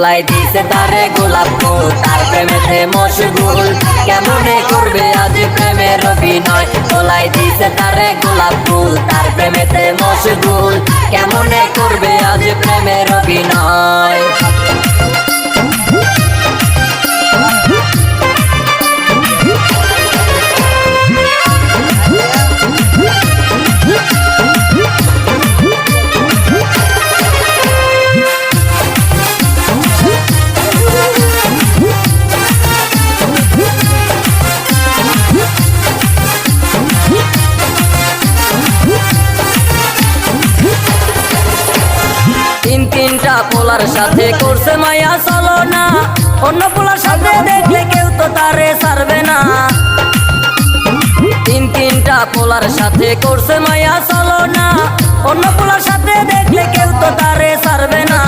তোলাই দিছে তারে গোলাপ ফুল, তার প্রেমেতে মশগুল, কেমনে করবে আজ প্রেমের অভিনয়। তোলাই দিছে তারে গোলাপ ফুল, তার প্রেমেতে মশগুল, কেমনে করবে আজ প্রেমের অভিনয়। তিনটা পোলার সাথে করছে মায়া চলো না, অন্য পোলার সাথে দেখলে কেউ তো তারে ছাড়বে না। তিনটা পোলার সাথে করছে মায়া চলো না, অন্য পোলার সাথে দেখলে কেউ তো তারে ছাড়বে না।